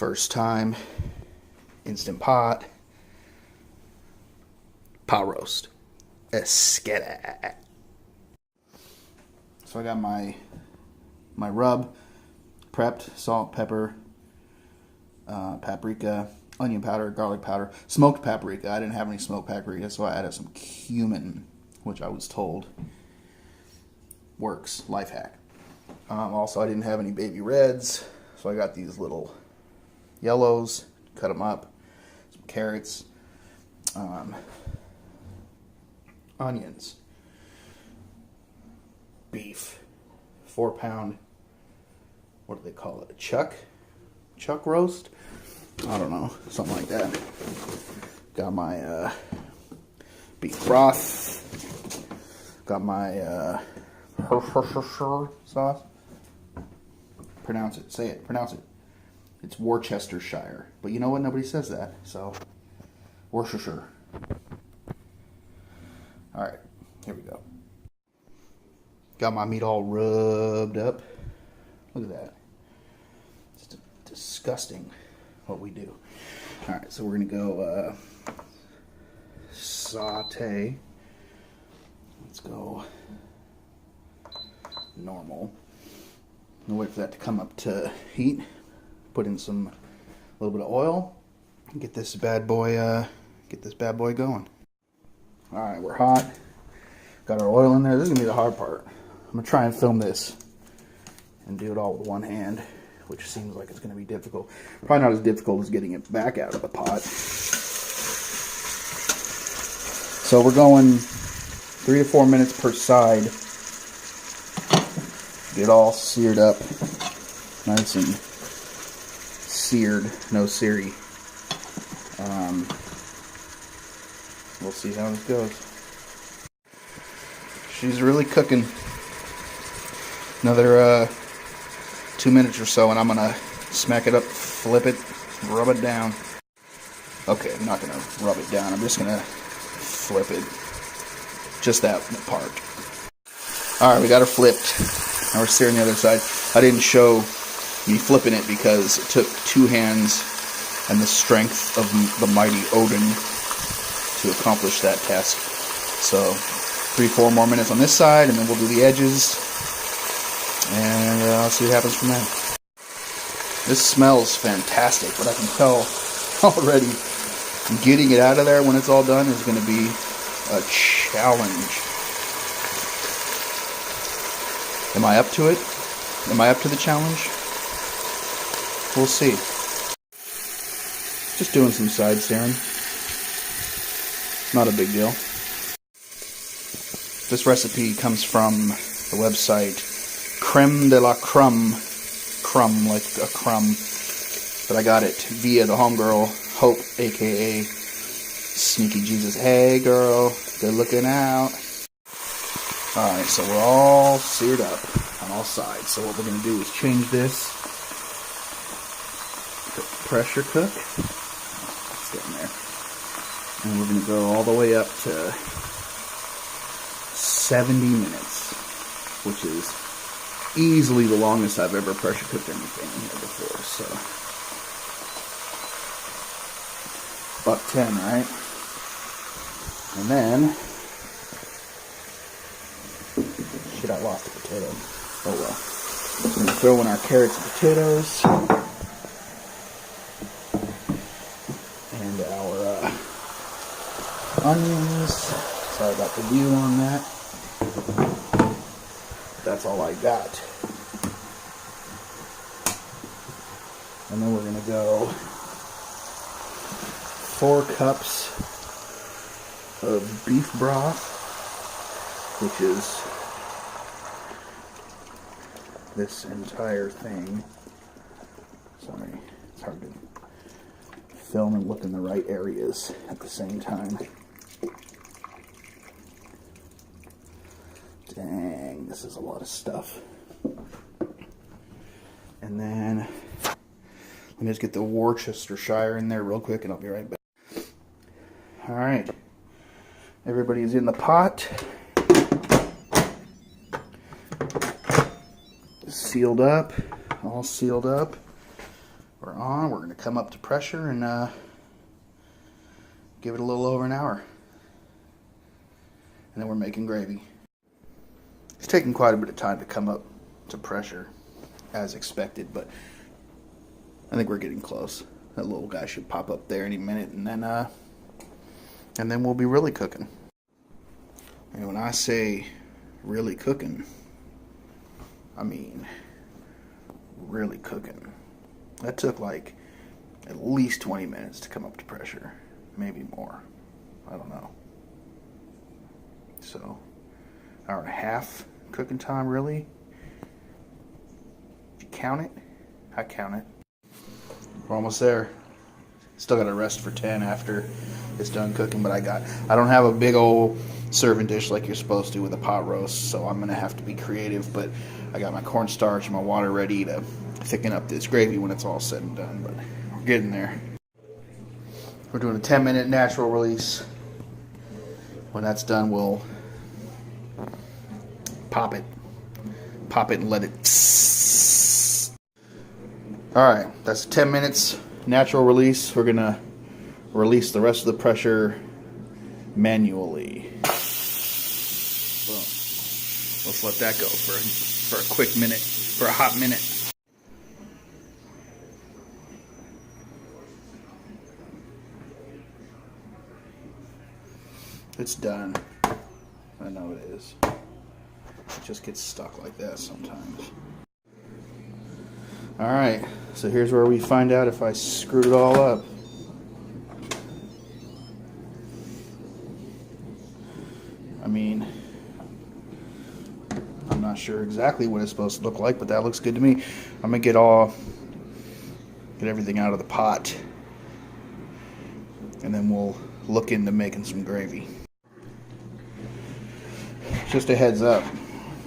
First time, Instant Pot, pot roast. Esqueta. So I got my rub prepped, salt, pepper, paprika, onion powder, garlic powder, smoked paprika. I didn't have any smoked paprika, so I added some cumin, which I was told works. Life hack. Also, I didn't have any baby reds, so I got these little yellows, cut them up, some carrots, onions, beef, 4-pound, what do they call it, a chuck roast? I don't know, something like that. Got my beef broth, got my sauce. Pronounce it, say it, pronounce it. It's Worcestershire, but you know what, nobody says that, so Worcestershire. Alright, here we go. Got my meat all rubbed up. Look at that. It's disgusting what we do. Alright, so we're going to go saute. Let's go normal. I'll wait for that to come up to heat. Put in a little bit of oil. Get this bad boy going. Alright, we're hot. Got our oil in there. This is going to be the hard part. I'm going to try and film this and do it all with one hand, which seems like it's going to be difficult. Probably not as difficult as getting it back out of the pot. So we're going 3 to 4 minutes per side. Get all seared up. Nice and seared. No siri. We'll see how this goes. She's really cooking. Another 2 minutes or so, and I'm gonna smack it up, flip it, rub it down. Okay, I'm not gonna rub it down. I'm just gonna flip it. Just that part. All right, we got her flipped. Now we're searing the other side. I didn't show me flipping it because it took 2 hands and the strength of the mighty Odin to accomplish that task. So 3-4 more minutes on this side, and then we'll do the edges, and I'll see what happens from there. This smells fantastic, but I can tell already getting it out of there when it's all done is going to be a challenge. Am I up to it? Am I up to the challenge? We'll see. Just doing some side searing. Not a big deal. This recipe comes from the website Creme de la Crumb. Crumb, like a crumb. But I got it via the homegirl, Hope, aka Sneaky Jesus. Hey girl, good looking out. Alright, so we're all seared up on all sides. So what we're going to do is change this to pressure cook. It's getting there. And we're going to go all the way up to 70 minutes, which is easily the longest I've ever pressure cooked anything here before. So, $1.10, right? And then, shit, I lost a potato. Oh well. Just going to throw in our carrots and potatoes. And our onions. Sorry about the view on that. That's all I got. And then we're going to go 4 cups of beef broth, which is this entire thing. Sorry, it's hard to film and look in the right areas at the same time. Dang, this is a lot of stuff. And then let me just get the Worcestershire in there real quick and I'll be right back. Alright. Everybody's in the pot. Sealed up. All sealed up. We're on. We're going to come up to pressure and give it a little over an hour. And then we're making gravy. It's taking quite a bit of time to come up to pressure, as expected, but I think we're getting close. That little guy should pop up there any minute, and then we'll be really cooking. And when I say really cooking, I mean really cooking. That took like at least 20 minutes to come up to pressure, maybe more. I don't know. So, hour and a half cooking time, really? Did you count it? I count it. We're almost there. Still got to rest for 10 after it's done cooking, but I don't have a big old serving dish like you're supposed to with a pot roast, so I'm going to have to be creative, but I got my cornstarch and my water ready to thicken up this gravy when it's all said and done, but we're getting there. We're doing a 10-minute natural release. When that's done, we'll pop it and let it tss. Alright, that's 10 minutes natural release. We're gonna release the rest of the pressure manually. Boom. Let's let that go for a quick minute, for a hot minute. It's done. I know it is. It just gets stuck like that sometimes. Alright, so here's where we find out if I screwed it all up. I mean, I'm not sure exactly what it's supposed to look like, but that looks good to me. I'm going to get everything out of the pot, and then we'll look into making some gravy. Just a heads up,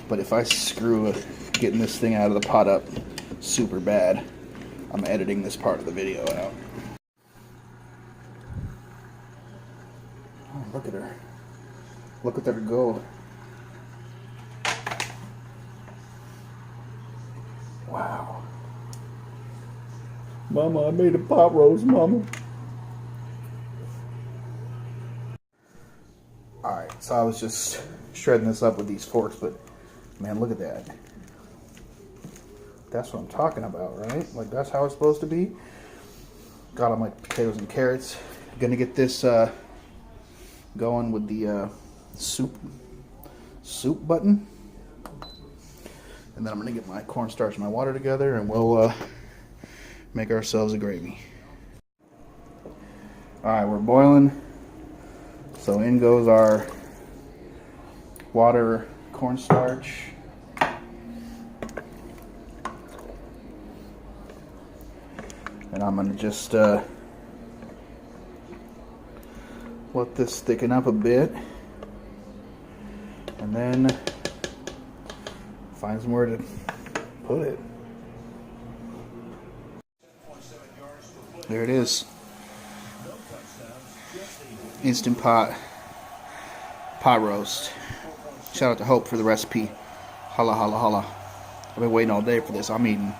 but if I screw getting this thing out of the pot up super bad, I'm editing this part of the video out. Oh, look at her. Look at her go. Wow. Mama, I made a pot roast, Mama. Alright, so I was just shredding this up with these forks, but man, look at that. That's what I'm talking about, right? Like, that's how it's supposed to be. Got them like potatoes and carrots. Gonna get this going with the soup button. And then I'm gonna get my cornstarch and my water together, and we'll make ourselves a gravy. Alright, we're boiling. So in goes our water, cornstarch. And I'm going to just let this thicken up a bit. And then find somewhere to put it. There it is. Instant pot roast. Shout out to Hope for the recipe. Holla, holla, holla. I've been waiting all day for this. I'm eating.